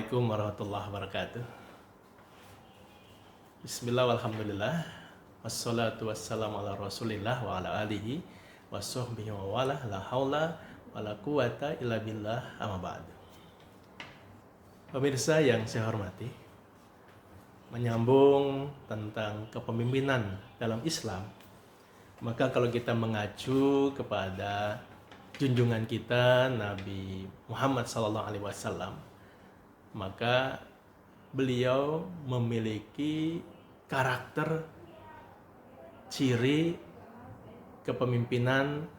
Assalamualaikum warahmatullahi wabarakatuh. Bismillah walhamdulillah. Wassalatu wassalamu ala rasulillah wa ala alihi wa sahbihi wa wala la haula wa la quwata illa billah amma ba'du. Pemirsa yang saya hormati, menyambung tentang kepemimpinan dalam Islam, maka kalau kita mengacu kepada junjungan kita Nabi Muhammad SAW, maka beliau memiliki karakter ciri kepemimpinan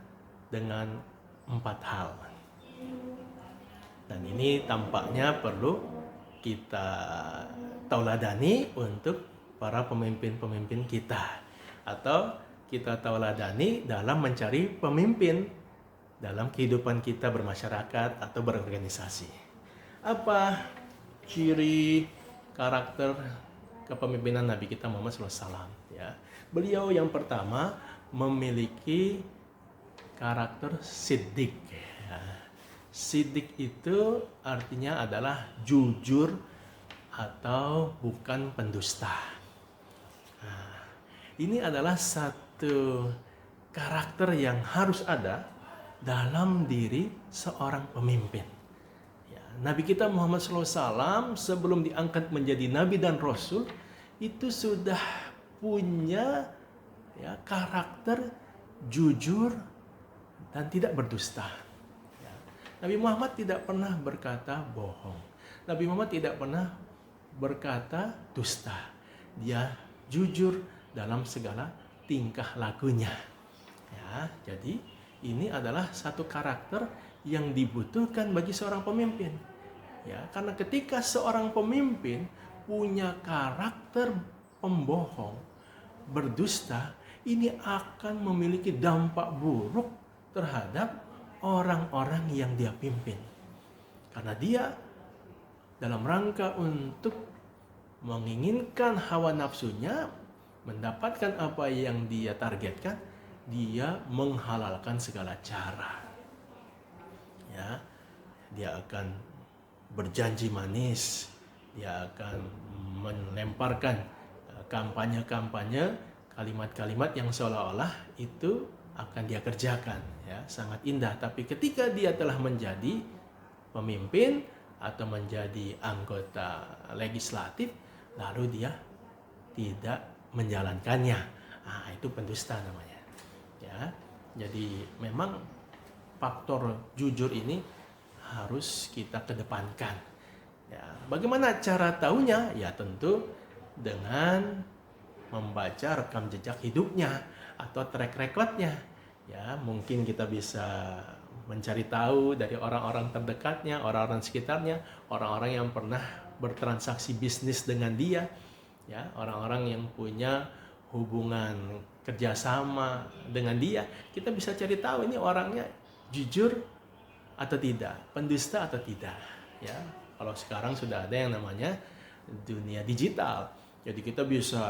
dengan 4 hal. Dan ini tampaknya perlu kita tauladani untuk para pemimpin-pemimpin kita, atau kita tauladani dalam mencari pemimpin dalam kehidupan kita bermasyarakat atau berorganisasi. Apa ciri karakter kepemimpinan Nabi kita Muhammad SAW? Ya, beliau yang pertama memiliki karakter siddiq. Ya. Siddiq itu artinya adalah jujur atau bukan pendusta. Nah, ini adalah satu karakter yang harus ada dalam diri seorang pemimpin. Nabi kita Muhammad SAW sebelum diangkat menjadi Nabi dan Rasul itu sudah punya karakter jujur dan tidak berdusta. Nabi Muhammad tidak pernah berkata bohong. Nabi Muhammad tidak pernah berkata dusta. Dia jujur dalam segala tingkah lakunya. Jadi ini adalah satu karakter yang dibutuhkan bagi seorang pemimpin. Karena ketika seorang pemimpin punya karakter pembohong, berdusta, ini akan memiliki dampak buruk terhadap orang-orang yang dia pimpin. Karena dia dalam rangka untuk menginginkan hawa nafsunya, mendapatkan apa yang dia targetkan, dia menghalalkan segala cara. Dia akan berjanji manis, dia akan melemparkan kampanye-kampanye, kalimat-kalimat yang seolah-olah itu akan dia kerjakan, sangat indah. Tapi ketika dia telah menjadi pemimpin atau menjadi anggota legislatif, lalu dia tidak menjalankannya, itu pendusta namanya. Jadi memang faktor jujur ini harus kita kedepankan. Bagaimana cara tahunya? Tentu dengan membaca rekam jejak hidupnya atau track recordnya. Mungkin kita bisa mencari tahu dari orang-orang terdekatnya, orang-orang sekitarnya, orang-orang yang pernah bertransaksi bisnis dengan dia, orang-orang yang punya hubungan kerjasama dengan dia. Kita bisa cari tahu ini orangnya jujur atau tidak, pendusta atau tidak. Kalau sekarang sudah ada yang namanya dunia digital. Jadi kita bisa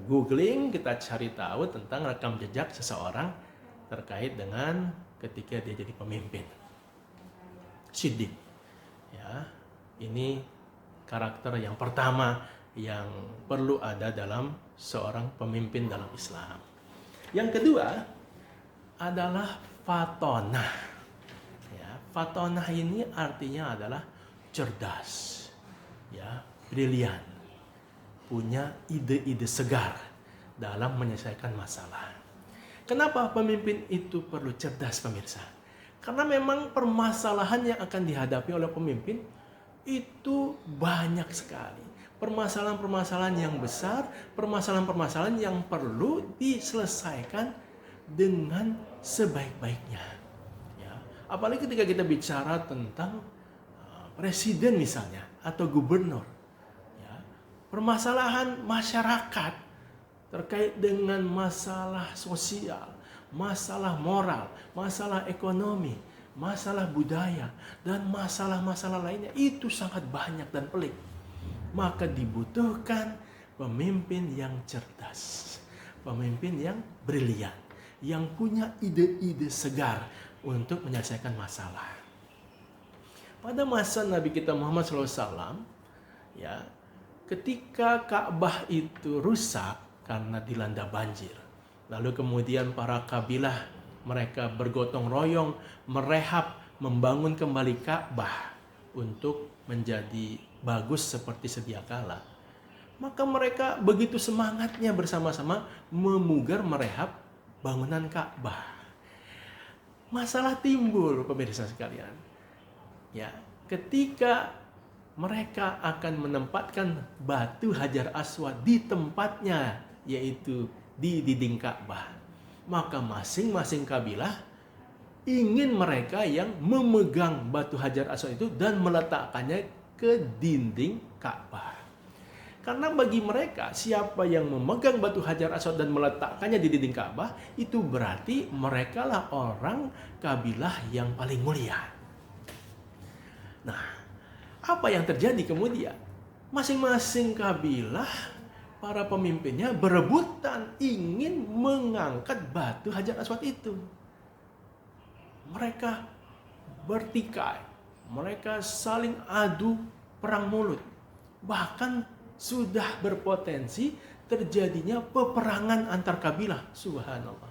googling, kita cari tahu tentang rekam jejak seseorang terkait dengan ketika dia jadi pemimpin. Siddiq. Ini karakter yang pertama yang perlu ada dalam seorang pemimpin dalam Islam. Yang kedua adalah fatonah. Fatonah ini artinya adalah cerdas, brilian, punya ide-ide segar dalam menyelesaikan masalah. Kenapa pemimpin itu perlu cerdas, pemirsa? Karena memang permasalahan yang akan dihadapi oleh pemimpin itu banyak sekali. Permasalahan-permasalahan yang besar, permasalahan-permasalahan yang perlu diselesaikan dengan sebaik-baiknya. Apalagi ketika kita bicara tentang presiden misalnya atau gubernur. Permasalahan masyarakat terkait dengan masalah sosial, masalah moral, masalah ekonomi, masalah budaya, dan masalah-masalah lainnya itu sangat banyak dan pelik. Maka dibutuhkan pemimpin yang cerdas, pemimpin yang brilian, yang punya ide-ide segar untuk menyelesaikan masalah. Pada masa Nabi kita Muhammad SAW, Ya, ketika Ka'bah itu rusak karena dilanda banjir, lalu kemudian para kabilah mereka bergotong royong merehab, membangun kembali Ka'bah untuk menjadi bagus seperti sedia kala. Maka mereka begitu semangatnya bersama-sama memugar merehab bangunan Ka'bah. Masalah timbul, pemirsa sekalian. Ya, ketika mereka akan menempatkan batu Hajar Aswad di tempatnya, yaitu di dinding Ka'bah, maka masing-masing kabilah ingin mereka yang memegang batu Hajar Aswad itu dan meletakkannya ke dinding Ka'bah. Karena bagi mereka, siapa yang memegang batu Hajar Aswad dan meletakkannya di dinding Ka'bah, itu berarti merekalah orang kabilah yang paling mulia. Nah, apa yang terjadi kemudian? Masing-masing kabilah, para pemimpinnya berebutan ingin mengangkat batu Hajar Aswad itu. Mereka bertikai, mereka saling adu perang mulut. Bahkan sudah berpotensi terjadinya peperangan antar kabilah. Subhanallah.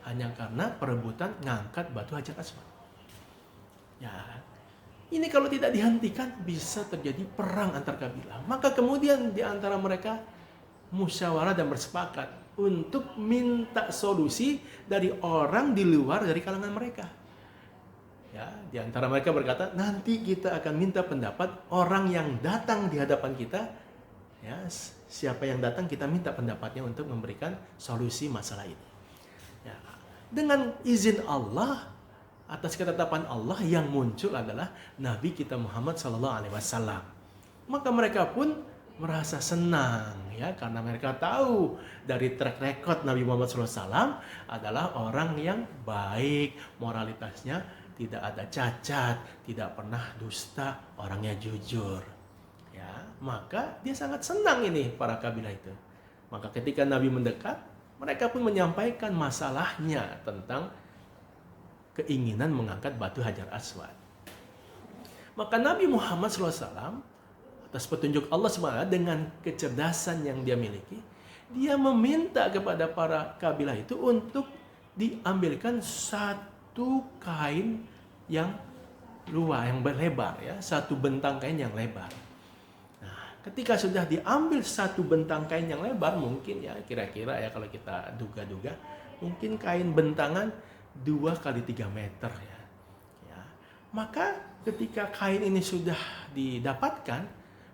Hanya karena perebutan ngangkat batu Hajar Aswad. Ya, ini kalau tidak dihentikan bisa terjadi perang antar kabilah. Maka kemudian di antara mereka musyawarah dan bersepakat untuk minta solusi dari orang di luar dari kalangan mereka. Ya, di antara mereka berkata, nanti kita akan minta pendapat orang yang datang di hadapan kita. Ya, siapa yang datang kita minta pendapatnya untuk memberikan solusi masalah ini. Ya, dengan izin Allah, atas ketetapan Allah yang muncul adalah Nabi kita Muhammad SAW. Maka mereka pun merasa senang, ya, karena mereka tahu dari track record Nabi Muhammad SAW adalah orang yang baik, moralitasnya tidak ada cacat, tidak pernah dusta, orangnya jujur. Maka dia sangat senang ini para kabilah itu. Maka ketika Nabi mendekat, mereka pun menyampaikan masalahnya tentang keinginan mengangkat batu Hajar Aswad. Maka Nabi Muhammad SAW atas petunjuk Allah SWT dengan kecerdasan yang dia miliki, dia meminta kepada para kabilah itu untuk diambilkan satu kain yang luas, yang berlebar, ya, satu bentang kain yang lebar. Ketika sudah diambil satu bentang kain yang lebar, mungkin ya kira-kira ya kalau kita duga-duga, mungkin kain bentangan 2 kali 3 meter ya. Maka ketika kain ini sudah didapatkan,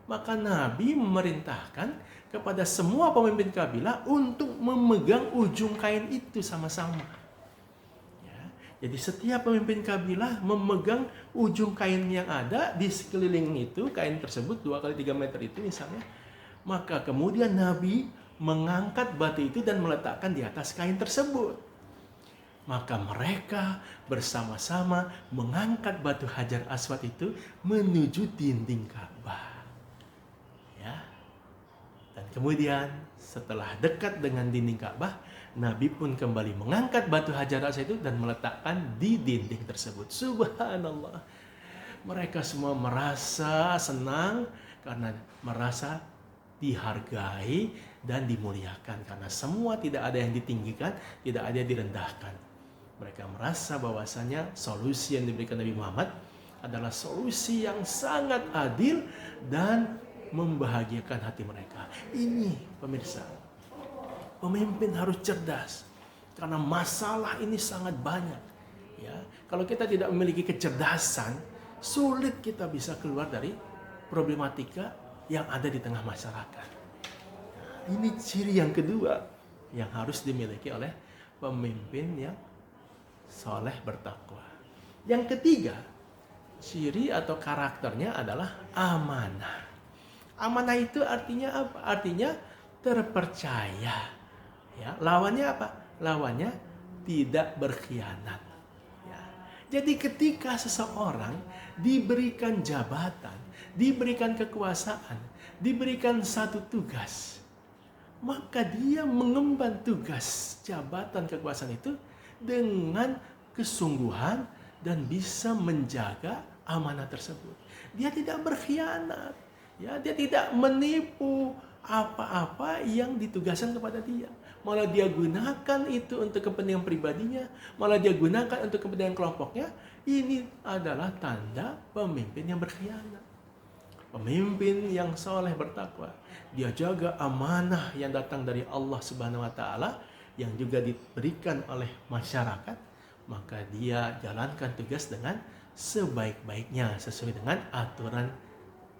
maka Nabi memerintahkan kepada semua pemimpin kabilah untuk memegang ujung kain itu sama-sama. Jadi setiap pemimpin kabilah memegang ujung kain yang ada di sekeliling itu, kain tersebut 2 kali 3 meter itu misalnya. Maka kemudian Nabi mengangkat batu itu dan meletakkan di atas kain tersebut. Maka mereka bersama-sama mengangkat batu Hajar Aswad itu menuju dinding Ka'bah. Ya. Dan kemudian setelah dekat dengan dinding Ka'bah, Nabi pun kembali mengangkat batu Hajar Aswad itu dan meletakkan di dinding tersebut. Subhanallah. Mereka semua merasa senang karena merasa dihargai dan dimuliakan. Karena semua tidak ada yang ditinggikan, tidak ada yang direndahkan. Mereka merasa bahwasanya solusi yang diberikan Nabi Muhammad adalah solusi yang sangat adil dan membahagiakan hati mereka. Ini pemirsa, pemimpin harus cerdas karena masalah ini sangat banyak. Ya, kalau kita tidak memiliki kecerdasan, sulit kita bisa keluar dari problematika yang ada di tengah masyarakat. Nah, ini ciri yang kedua yang harus dimiliki oleh pemimpin yang soleh bertakwa. Yang ketiga, ciri atau karakternya adalah amanah. Amanah itu artinya apa? Artinya terpercaya. Ya, lawannya apa? Lawannya tidak berkhianat. Ya. Jadi ketika seseorang diberikan jabatan, diberikan kekuasaan, diberikan satu tugas, maka dia mengemban tugas jabatan kekuasaan itu dengan kesungguhan dan bisa menjaga amanah tersebut. Dia tidak berkhianat. Ya, dia tidak menipu apa-apa yang ditugaskan kepada dia. Malah dia gunakan itu untuk kepentingan pribadinya, malah dia gunakan untuk kepentingan kelompoknya. Ini adalah tanda pemimpin yang berkhianat. Pemimpin yang soleh bertakwa, dia jaga amanah yang datang dari Allah Subhanahu wa taala yang juga diberikan oleh masyarakat, maka dia jalankan tugas dengan sebaik-baiknya sesuai dengan aturan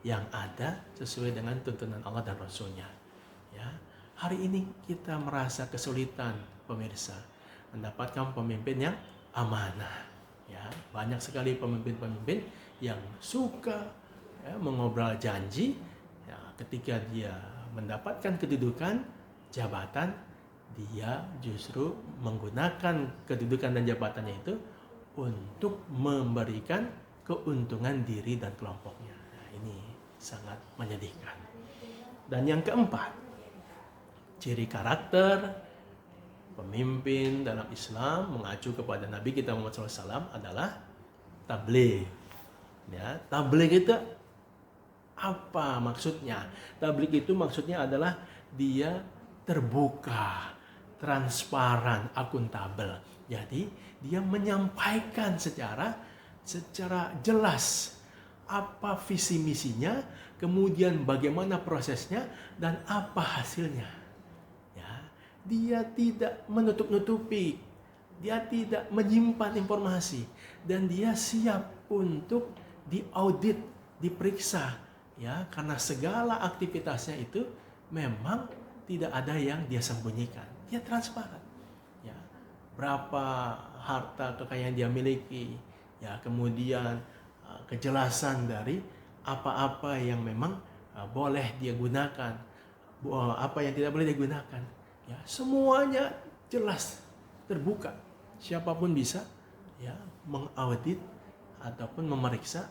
yang ada, sesuai dengan tuntunan Allah dan Rasulnya. Ya, hari ini kita merasa kesulitan, pemirsa, mendapatkan pemimpin yang amanah. Ya, banyak sekali pemimpin-pemimpin yang suka mengobrol janji. Ya, ketika dia mendapatkan kedudukan jabatan, dia justru menggunakan kedudukan dan jabatannya itu untuk memberikan keuntungan diri dan kelompoknya. Nah, ini sangat menyedihkan. Dan yang keempat, ciri karakter pemimpin dalam Islam mengacu kepada Nabi kita Muhammad SAW adalah tabligh. Ya, tabligh itu apa maksudnya? Tabligh itu maksudnya adalah dia terbuka, transparan, akuntabel. Jadi dia menyampaikan secara jelas apa visi misinya, kemudian bagaimana prosesnya dan apa hasilnya. Ya, dia tidak menutup-nutupi, dia tidak menyimpan informasi, dan dia siap untuk diaudit, diperiksa. Ya, karena segala aktivitasnya itu memang tidak ada yang dia sembunyikan. Dia transparan. Ya, berapa harta kekayaan dia miliki. Ya, kemudian kejelasan dari apa-apa yang memang boleh dia gunakan, apa yang tidak boleh dia gunakan. Ya, semuanya jelas, terbuka. Siapapun bisa ya mengaudit ataupun memeriksa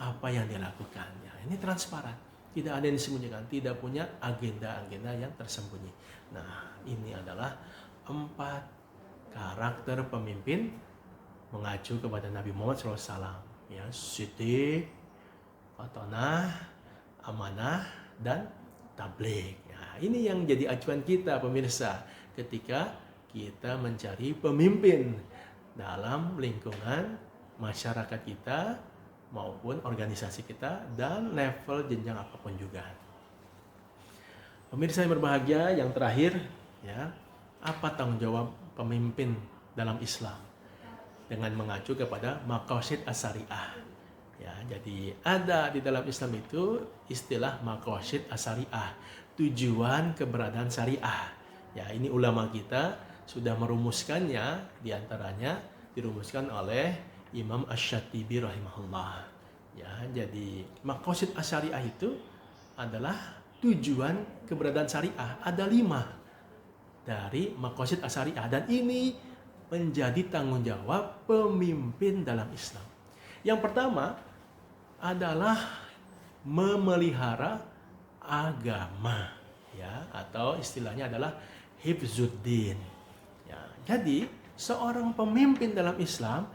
apa yang dia lakukan. Ya, ini transparan, tidak ada yang disembunyikan, tidak punya agenda-agenda yang tersembunyi. Nah, ini adalah 4 karakter pemimpin mengacu kepada Nabi Muhammad SAW. Ya, Siddiq, Fatonah, Amanah, dan Tabligh. Nah, ini yang jadi acuan kita, pemirsa, ketika kita mencari pemimpin dalam lingkungan masyarakat kita maupun organisasi kita dan level jenjang apapun juga. Pemirsa yang berbahagia, yang terakhir, ya, apa tanggung jawab pemimpin dalam Islam dengan mengacu kepada maqasid as-syariah. Ya, jadi ada di dalam Islam itu istilah maqasid as-syariah, tujuan keberadaan syariah. Ya, ini ulama kita sudah merumuskannya, diantaranya dirumuskan oleh Imam Asy-Syatibi rahimahullah. Ya, jadi maqasid as-syariah itu adalah tujuan keberadaan syariah. Ada 5 dari maqasid as-syariah, dan ini menjadi tanggung jawab pemimpin dalam Islam. Yang pertama adalah memelihara agama, ya, atau istilahnya adalah hifzuddin. Ya, jadi seorang pemimpin dalam Islam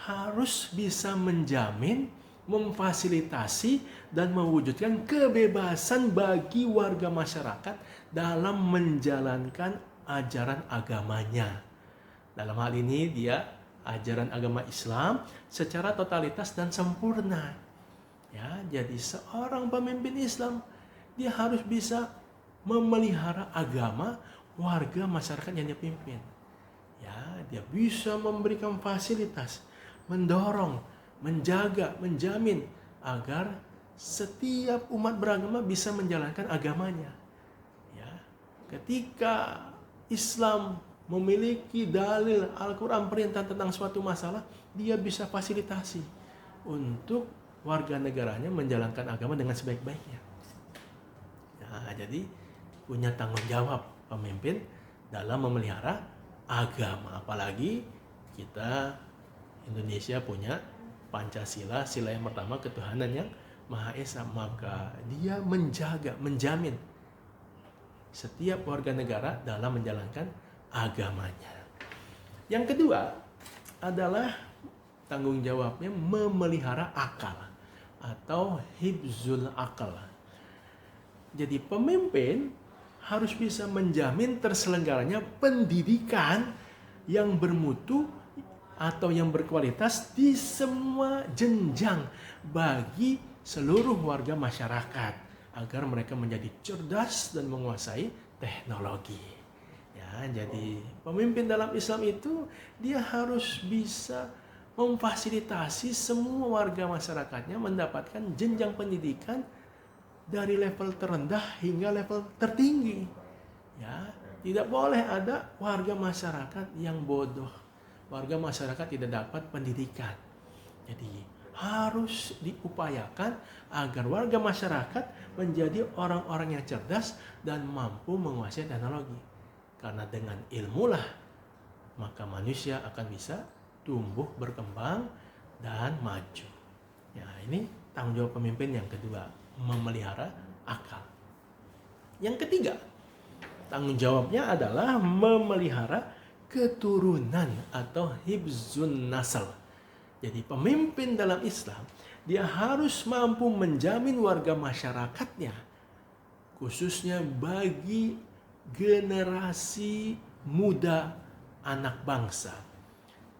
harus bisa menjamin, memfasilitasi, dan mewujudkan kebebasan bagi warga masyarakat dalam menjalankan ajaran agamanya. Dalam hal ini dia ajaran agama Islam secara totalitas dan sempurna. Ya, jadi seorang pemimpin Islam dia harus bisa memelihara agama warga masyarakat yang dia pimpin. Ya, dia bisa memberikan fasilitas, mendorong, menjaga, menjamin agar setiap umat beragama bisa menjalankan agamanya. Ya, ketika Islam memiliki dalil Al-Quran perintah tentang suatu masalah, dia bisa fasilitasi untuk warga negaranya menjalankan agama dengan sebaik-baiknya. Nah, jadi punya tanggung jawab pemimpin dalam memelihara agama. Apalagi kita Indonesia punya Pancasila, sila yang pertama ketuhanan yang Maha Esa, maka dia menjaga, menjamin setiap warga negara dalam menjalankan agamanya. Yang kedua adalah tanggung jawabnya memelihara akal atau hibzul akal. Jadi pemimpin harus bisa menjamin terselenggaranya pendidikan yang bermutu atau yang berkualitas di semua jenjang bagi seluruh warga masyarakat agar mereka menjadi cerdas dan menguasai teknologi. Ya, jadi pemimpin dalam Islam itu dia harus bisa memfasilitasi semua warga masyarakatnya mendapatkan jenjang pendidikan dari level terendah hingga level tertinggi. Ya, tidak boleh ada warga masyarakat yang bodoh. Warga masyarakat tidak dapat pendidikan. Jadi harus diupayakan agar warga masyarakat menjadi orang-orang yang cerdas dan mampu menguasai teknologi. Karena dengan ilmulah maka manusia akan bisa tumbuh, berkembang, dan maju. Ya, ini tanggung jawab pemimpin yang kedua, memelihara akal. Yang ketiga, tanggung jawabnya adalah memelihara keturunan atau hibzun nasl. Jadi pemimpin dalam Islam, dia harus mampu menjamin warga masyarakatnya, khususnya bagi generasi muda anak bangsa,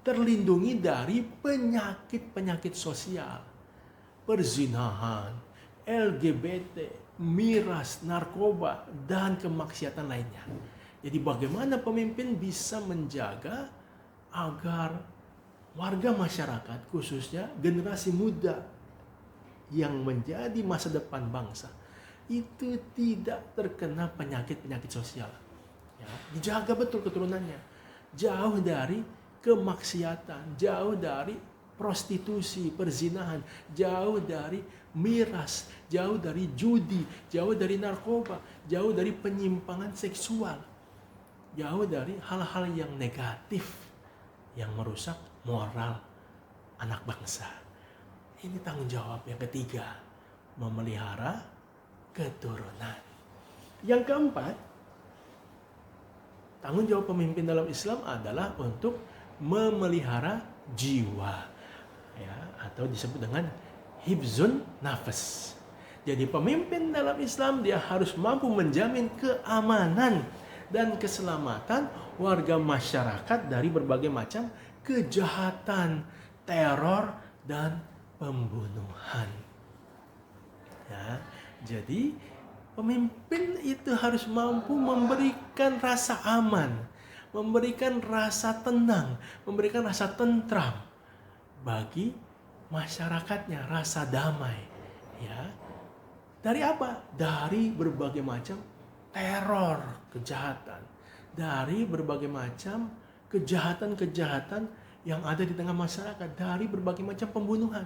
terlindungi dari penyakit-penyakit sosial, perzinahan, LGBT, miras, narkoba, dan kemaksiatan lainnya. Jadi bagaimana pemimpin bisa menjaga agar warga masyarakat, khususnya generasi muda yang menjadi masa depan bangsa, itu tidak terkena penyakit-penyakit sosial. Ya, dijaga betul keturunannya, jauh dari kemaksiatan, jauh dari prostitusi, perzinahan, jauh dari miras, jauh dari judi, jauh dari narkoba, jauh dari penyimpangan seksual, jauh dari hal-hal yang negatif yang merusak moral anak bangsa. Ini tanggung jawab yang ketiga, memelihara keturunan. Yang keempat, tanggung jawab pemimpin dalam Islam adalah untuk memelihara jiwa, ya, atau disebut dengan hibzun nafas. Jadi pemimpin dalam Islam dia harus mampu menjamin keamanan dan keselamatan warga masyarakat dari berbagai macam kejahatan, teror, dan pembunuhan. Ya, jadi pemimpin itu harus mampu memberikan rasa aman, memberikan rasa tenang, memberikan rasa tentram bagi masyarakatnya, rasa damai. Ya, dari apa? Dari berbagai macam teror, kejahatan, dari berbagai macam kejahatan-kejahatan yang ada di tengah masyarakat, dari berbagai macam pembunuhan.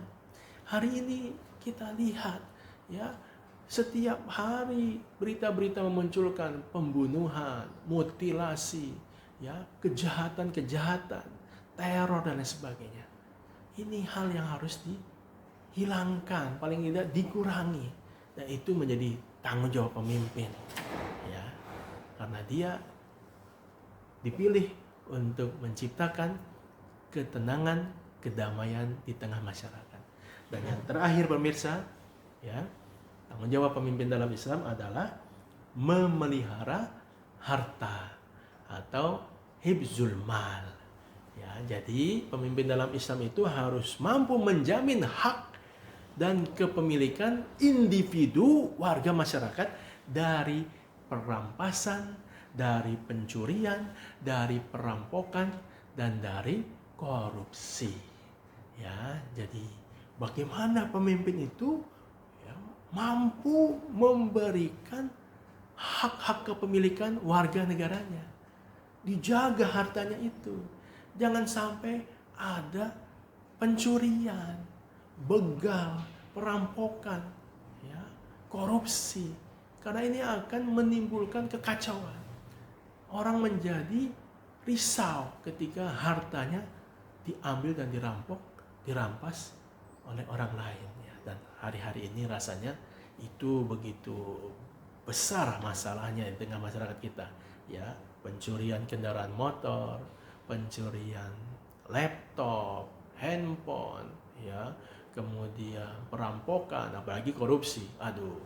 Hari ini kita lihat, ya, setiap hari berita-berita memunculkan pembunuhan, mutilasi, ya, kejahatan-kejahatan, teror dan lain sebagainya. Ini hal yang harus dihilangkan, paling tidak dikurangi. Dan itu menjadi tanggung jawab pemimpin, ya, karena dia dipilih untuk menciptakan ketenangan, kedamaian di tengah masyarakat. Dan yang terakhir pemirsa, ya, tanggung jawab pemimpin dalam Islam adalah memelihara harta atau hibzul mal. Ya, jadi pemimpin dalam Islam itu harus mampu menjamin hak dan kepemilikan individu warga masyarakat dari perampasan, dari pencurian, dari perampokan, dan dari korupsi. Ya, jadi bagaimana pemimpin itu mampu memberikan hak-hak kepemilikan warga negaranya, dijaga hartanya itu, jangan sampai ada pencurian, begal, perampokan, ya, korupsi, karena ini akan menimbulkan kekacauan. Orang menjadi risau ketika hartanya diambil dan dirampas oleh orang lain. Dan hari-hari ini rasanya itu begitu besar masalahnya di tengah masyarakat kita, ya, pencurian kendaraan motor, pencurian laptop, handphone, ya, kemudian perampokan, apalagi korupsi. Aduh,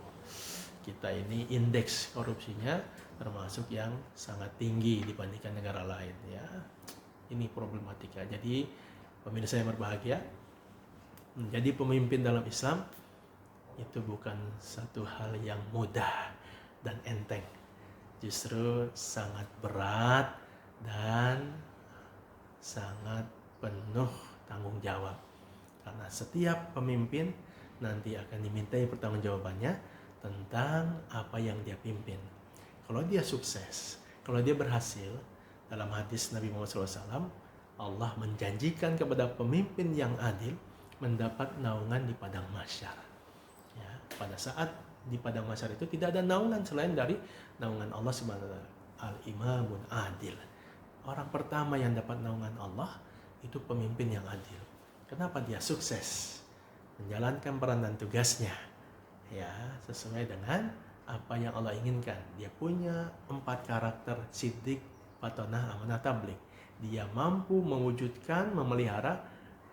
kita ini indeks korupsinya termasuk yang sangat tinggi dibandingkan negara lain ya. Ini problematika. Jadi pemirsa yang berbahagia, menjadi pemimpin dalam Islam itu bukan satu hal yang mudah dan enteng. Justru sangat berat dan sangat penuh tanggung jawab. Karena setiap pemimpin nanti akan dimintai pertanggungjawabannya tentang apa yang dia pimpin. Kalau dia sukses, kalau dia berhasil, dalam hadis Nabi Muhammad SAW, Allah menjanjikan kepada pemimpin yang adil mendapat naungan di padang mahsyar. Ya, pada saat di padang mahsyar itu tidak ada naungan selain dari naungan Allah Subhanahu wa taala. Al-Imamun Adil. Orang pertama yang dapat naungan Allah itu pemimpin yang adil. Kenapa dia sukses menjalankan peran dan tugasnya? Ya, sesuai dengan apa yang Allah inginkan. Dia punya 4 karakter siddiq, fatonah, amanah, tabligh. Dia mampu mewujudkan, memelihara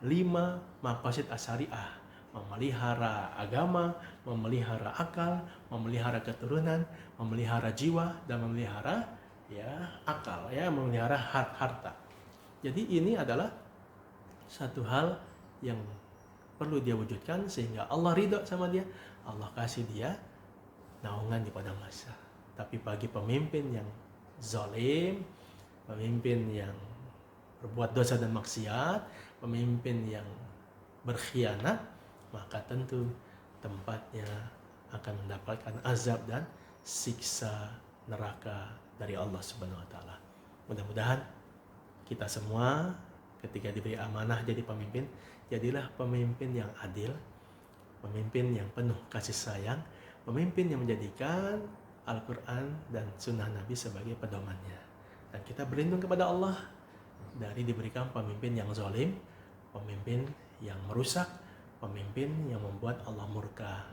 5 maqasid asyariah, memelihara agama, memelihara akal, memelihara keturunan, memelihara jiwa, dan memelihara akal, memelihara harta. Jadi ini adalah satu hal yang perlu dia wujudkan sehingga Allah ridho sama dia. Allah kasih dia naungan di padang mahsyar. Tapi bagi pemimpin yang zalim, pemimpin yang berbuat dosa dan maksiat, pemimpin yang berkhianat, maka tentu tempatnya akan mendapatkan azab dan siksa neraka dari Allah Subhanahu wa taala. Mudah-mudahan kita semua ketika diberi amanah jadi pemimpin, jadilah pemimpin yang adil, pemimpin yang penuh kasih sayang, pemimpin yang menjadikan Al-Quran dan Sunnah Nabi sebagai pedomannya. Dan kita berlindung kepada Allah dari diberikan pemimpin yang zalim, pemimpin yang merusak, pemimpin yang membuat Allah murka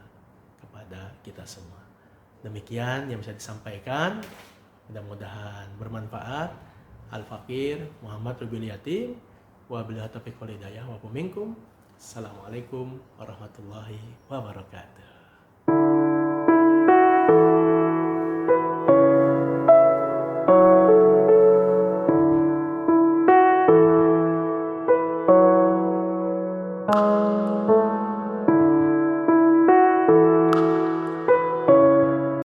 kepada kita semua. Demikian yang bisa disampaikan, mudah-mudahan bermanfaat. Al-Faqir Muhammad Rubil Yatim, wabillahi taufiq wal hidayah, wa minkum. Assalamualaikum warahmatullahi wabarakatuh.